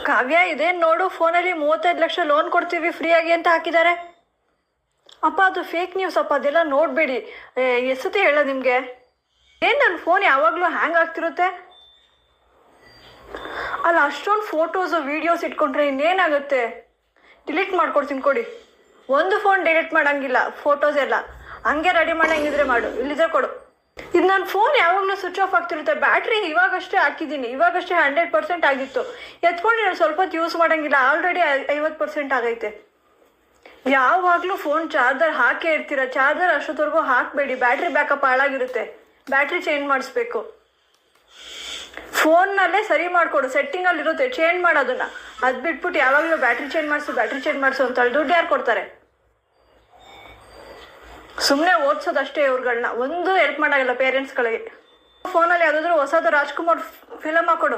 ಕಾವ್ಯ ಇದೇನು ನೋಡು, ಫೋನಲ್ಲಿ 35 ಲಕ್ಷ ಲೋನ್ ಕೊಡ್ತೀವಿ ಫ್ರೀಯಾಗಿ ಅಂತ ಹಾಕಿದ್ದಾರೆ. ಅಪ್ಪ ಅದು ಫೇಕ್ ನ್ಯೂಸ್ ಅಪ್ಪ, ಅದೆಲ್ಲ ನೋಡಬೇಡಿ. ಎಷ್ಟೊತ್ತಿ ಹೇಳೋದು ನಿಮಗೆ? ಏನು ನನ್ನ ಫೋನ್ ಯಾವಾಗಲೂ ಹ್ಯಾಂಗ್ ಆಗ್ತಿರುತ್ತೆ? ಅಲ್ಲ, ಅಷ್ಟೊಂದು ಫೋಟೋಸು ವೀಡಿಯೋಸ್ ಇಟ್ಕೊಂಡ್ರೆ ಇನ್ನೇನಾಗುತ್ತೆ? ಡಿಲೀಟ್ ಮಾಡ್ಕೊಡ್ತೀನಿ ಕೊಡಿ. ಒಂದು ಫೋನ್ ಡಿಲೀಟ್ ಮಾಡೋಂಗಿಲ್ಲ, ಫೋಟೋಸ್ ಎಲ್ಲ ಹಂಗೆ ರೆಡಿ ಮಾಡಂಗಿದ್ರೆ ಮಾಡು, ಇಲ್ಲಿದ್ರೆ ಕೊಡು. ಇದು ನನ್ನ ಫೋನ್ ಯಾವಾಗಲೂ ಸ್ವಿಚ್ ಆಫ್ ಆಗ್ತಿರುತ್ತೆ. ಬ್ಯಾಟ್ರಿ ಇವಾಗಷ್ಟೇ ಹಾಕಿದ್ದೀನಿ, ಇವಾಗಷ್ಟೇ 100% ಆಗಿತ್ತು. ಎತ್ಕೊಂಡು ನಾನು ಸ್ವಲ್ಪ ಹೊತ್ತು ಯೂಸ್ ಮಾಡೋಂಗಿಲ್ಲ, ಆಲ್ರೆಡಿ 50% ಆಗೈತೆ. ಯಾವಾಗಲೂ ಫೋನ್ ಚಾರ್ಜರ್ ಹಾಕೇ ಇರ್ತೀರ. ಚಾರ್ಜರ್ ಅಷ್ಟೊತ್ತವರೆಗೂ ಹಾಕಬೇಡಿ, ಬ್ಯಾಟ್ರಿ ಬ್ಯಾಕಪ್ ಹಾಳಾಗಿರುತ್ತೆ. ಬ್ಯಾಟ್ರಿ ಚೇಂಜ್ ಮಾಡಿಸ್ಬೇಕು. ಫೋನ್ನಲ್ಲೇ ಸರಿ ಮಾಡಿಕೊಡು, ಸೆಟ್ಟಿಂಗಲ್ಲಿರುತ್ತೆ, ಚೇಂಜ್ ಮಾಡೋದನ್ನ. ಅದು ಬಿಟ್ಬಿಟ್ಟು ಯಾವಾಗಲೂ ಬ್ಯಾಟ್ರಿ ಚೇಂಜ್ ಮಾಡಿಸು ಅಂತೇಳಿ ದುಡ್ಡು ಯಾರು ಕೊಡ್ತಾರೆ? ಸುಮ್ಮನೆ ಓದಿಸೋದಷ್ಟೇ ಇವ್ರುಗಳನ್ನ, ಒಂದು ಹೆಲ್ಪ್ ಮಾಡೋಲ್ಲ ಪೇರೆಂಟ್ಸ್ಗಳಿಗೆ. ಫೋನಲ್ಲಿ ಯಾವುದಾದ್ರೂ ಹೊಸದು ರಾಜ್ಕುಮಾರ್ ಫಿಲಮ್ ಹಾಕೊಡು.